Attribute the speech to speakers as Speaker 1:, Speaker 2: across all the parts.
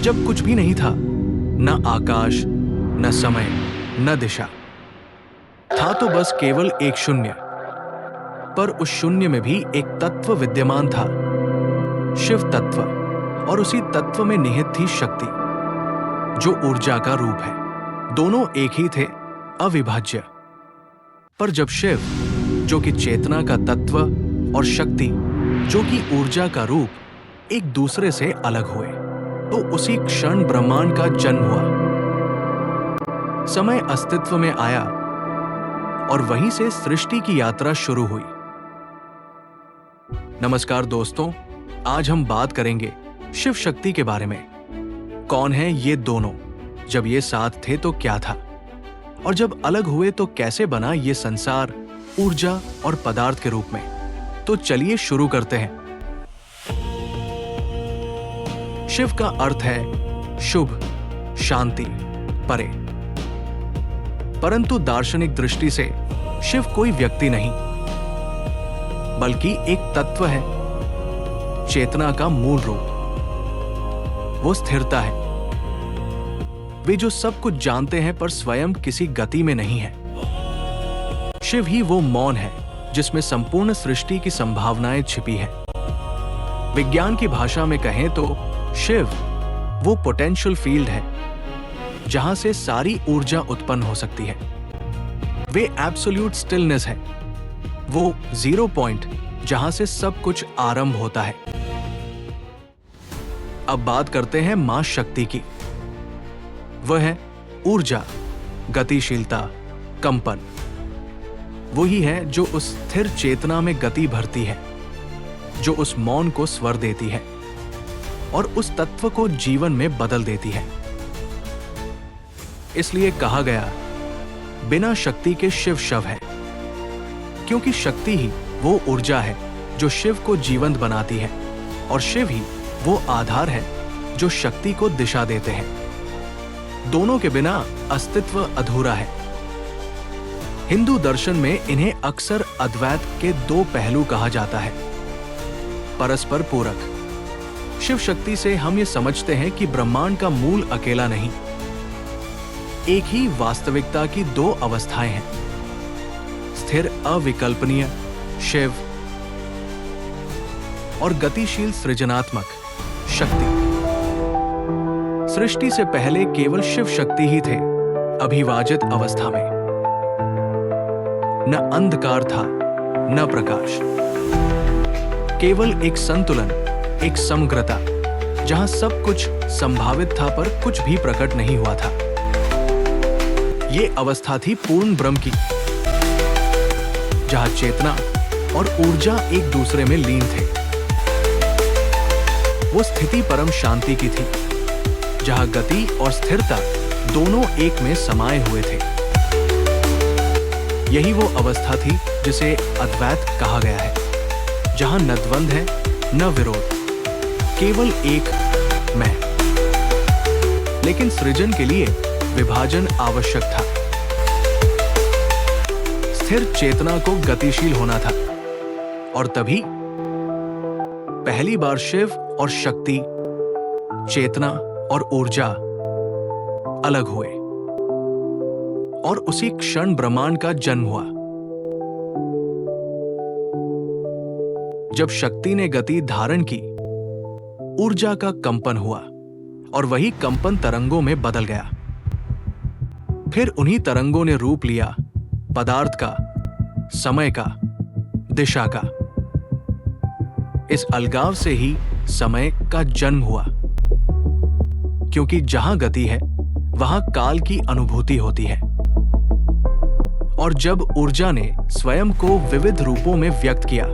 Speaker 1: जब कुछ भी नहीं था, न आकाश, न समय, न दिशा, था तो बस केवल एक शून्य। पर उस शून्य में भी एक तत्व विद्यमान था, शिव तत्व, और उसी तत्व में निहित थी शक्ति, जो ऊर्जा का रूप है। दोनों एक ही थे, अविभाज्य। पर जब शिव, जो कि चेतना का तत्व, और शक्ति, जो कि ऊर्जा का रूप, एक दूसरे से अलग हुए, तो उसी क्षण ब्रह्मांड का जन्म हुआ। समय अस्तित्व में आया और वहीं से सृष्टि की यात्रा शुरू हुई। नमस्कार दोस्तों, आज हम बात करेंगे शिव शक्ति के बारे में। कौन है ये दोनों? जब ये साथ थे तो क्या था? और जब अलग हुए तो कैसे बना ये संसार ऊर्जा और पदार्थ के रूप में? तो चलिए शुरू करते हैं। शिव का अर्थ है शुभ, शांति, परे। परंतु दार्शनिक दृष्टि से शिव कोई व्यक्ति नहीं, बल्कि एक तत्व है, चेतना का मूल रूप। वो स्थिरता है, वे जो सब कुछ जानते हैं पर स्वयं किसी गति में नहीं है। शिव ही वो मौन है जिसमें संपूर्ण सृष्टि की संभावनाएं छिपी है। विज्ञान की भाषा में कहें तो शिव वो पोटेंशियल फील्ड है जहां से सारी ऊर्जा उत्पन्न हो सकती है। वे एब्सोल्यूट स्टिलनेस है, वो जीरो पॉइंट जहां से सब कुछ आरंभ होता है। अब बात करते हैं मां शक्ति की। वह है ऊर्जा, गतिशीलता, कंपन। वही है जो उस स्थिर चेतना में गति भरती है, जो उस मौन को स्वर देती है और उस तत्व को जीवन में बदल देती है। इसलिए कहा गया, बिना शक्ति के शिव शव है, क्योंकि शक्ति ही वो ऊर्जा है जो शिव को जीवंत बनाती है, और शिव ही वो आधार है जो शक्ति को दिशा देते हैं। दोनों के बिना अस्तित्व अधूरा है। हिंदू दर्शन में इन्हें अक्सर अद्वैत के दो पहलू कहा जाता है, परस्पर पूरक। शिव शक्ति से हम ये समझते हैं कि ब्रह्मांड का मूल अकेला नहीं, एक ही वास्तविकता की दो अवस्थाएं हैं, स्थिर अविकल्पनीय शिव और गतिशील सृजनात्मक शक्ति। सृष्टि से पहले केवल शिव शक्ति ही थे, अभिवाजित अवस्था में। न अंधकार था, न प्रकाश, केवल एक संतुलन, एक समग्रता, जहां सब कुछ संभावित था पर कुछ भी प्रकट नहीं हुआ था। ये अवस्था थी पूर्ण ब्रह्म की, जहां चेतना और ऊर्जा एक दूसरे में लीन थे। वो स्थिति परम शांति की थी, जहां गति और स्थिरता दोनों एक में समाये हुए थे। यही वो अवस्था थी जिसे अद्वैत कहा गया है, जहां न द्वंद्व है न विरोध, केवल एक मैं। लेकिन सृजन के लिए विभाजन आवश्यक था। स्थिर चेतना को गतिशील होना था, और तभी पहली बार शिव और शक्ति, चेतना और ऊर्जा अलग हुए, और उसी क्षण ब्रह्मांड का जन्म हुआ। जब शक्ति ने गति धारण की, ऊर्जा का कंपन हुआ, और वही कंपन तरंगों में बदल गया। फिर उन्हीं तरंगों ने रूप लिया पदार्थ का, समय का, दिशा का। इस अलगाव से ही समय का जन्म हुआ, क्योंकि जहां गति है वहां काल की अनुभूति होती है। और जब ऊर्जा ने स्वयं को विविध रूपों में व्यक्त किया,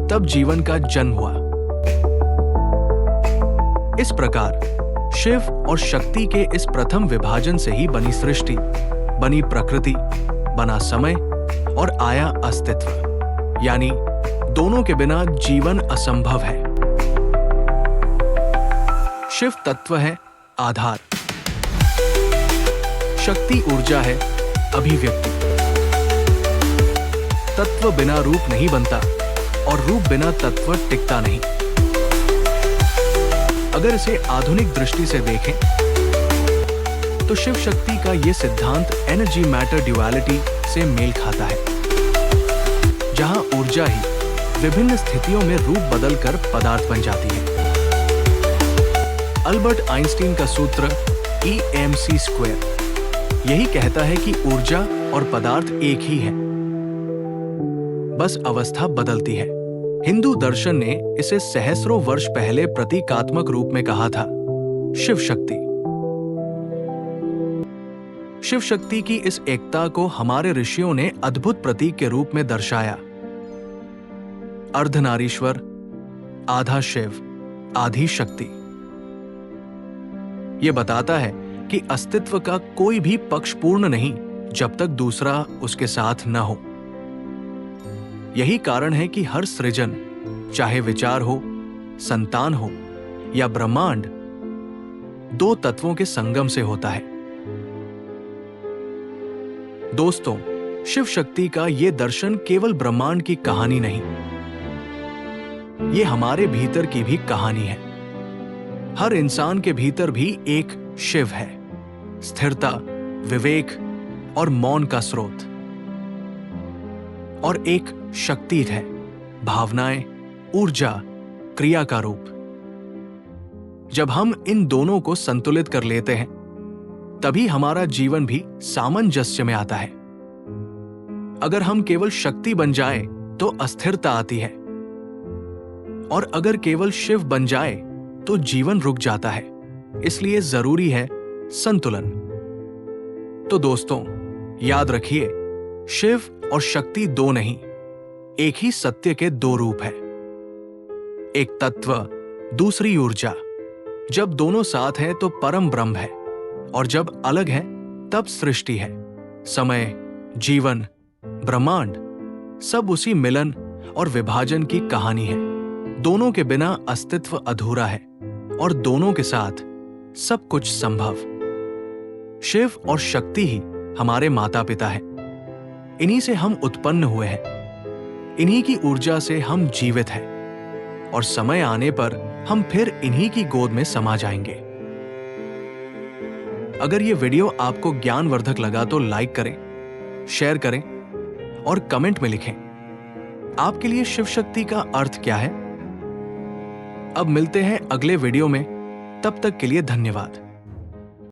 Speaker 1: तब जीवन का जन्म हुआ। इस प्रकार शिव और शक्ति के इस प्रथम विभाजन से ही बनी सृष्टि, बनी प्रकृति, बना समय और आया अस्तित्व। यानी दोनों के बिना जीवन असंभव है। शिव तत्व है आधार, शक्ति ऊर्जा है अभिव्यक्ति। तत्व बिना रूप नहीं बनता, और रूप बिना तत्व टिकता नहीं। अगर इसे आधुनिक दृष्टि से देखें तो शिव शक्ति का यह सिद्धांत एनर्जी मैटर ड्युअलिटी से मेल खाता है, जहां ऊर्जा ही विभिन्न स्थितियों में रूप बदलकर पदार्थ बन जाती है। अल्बर्ट आइंस्टीन का सूत्र E.mc² यही कहता है कि ऊर्जा और पदार्थ एक ही है, बस अवस्था बदलती है। हिंदू दर्शन ने इसे सहस्रों वर्ष पहले प्रतीकात्मक रूप में कहा था, शिव शक्ति। शिव शक्ति की इस एकता को हमारे ऋषियों ने अद्भुत प्रतीक के रूप में दर्शाया। अर्धनारीश्वर, आधा शिव, आधी शक्ति। यह बताता है कि अस्तित्व का कोई भी पक्ष पूर्ण नहीं जब तक दूसरा उसके साथ न हो। यही कारण है कि हर सृजन, चाहे विचार हो, संतान हो या ब्रह्मांड, दो तत्वों के संगम से होता है। दोस्तों, शिव शक्ति का यह दर्शन केवल ब्रह्मांड की कहानी नहीं, यह हमारे भीतर की भी कहानी है। हर इंसान के भीतर भी एक शिव है, स्थिरता, विवेक और मौन का स्रोत। और एक शक्ति है, भावनाएं, ऊर्जा, क्रिया का रूप। जब हम इन दोनों को संतुलित कर लेते हैं, तभी हमारा जीवन भी सामंजस्य में आता है। अगर हम केवल शक्ति बन जाएं, तो अस्थिरता आती है, और अगर केवल शिव बन जाए तो जीवन रुक जाता है। इसलिए जरूरी है संतुलन। तो दोस्तों, याद रखिए, शिव और शक्ति दो नहीं, एक ही सत्य के दो रूप है। एक तत्व, दूसरी ऊर्जा। जब दोनों साथ हैं तो परम ब्रह्म है, और जब अलग हैं तब सृष्टि है। समय, जीवन, ब्रह्मांड, सब उसी मिलन और विभाजन की कहानी है। दोनों के बिना अस्तित्व अधूरा है, और दोनों के साथ सब कुछ संभव। शिव और शक्ति ही हमारे माता पिता हैं। इन्हीं से हम उत्पन्न हुए हैं, इन्हीं की ऊर्जा से हम जीवित हैं, और समय आने पर हम फिर इन्हीं की गोद में समा जाएंगे। अगर ये वीडियो आपको ज्ञानवर्धक लगा तो लाइक करें, शेयर करें और कमेंट में लिखें, आपके लिए शिव शक्ति का अर्थ क्या है। अब मिलते हैं अगले वीडियो में, तब तक के लिए धन्यवाद।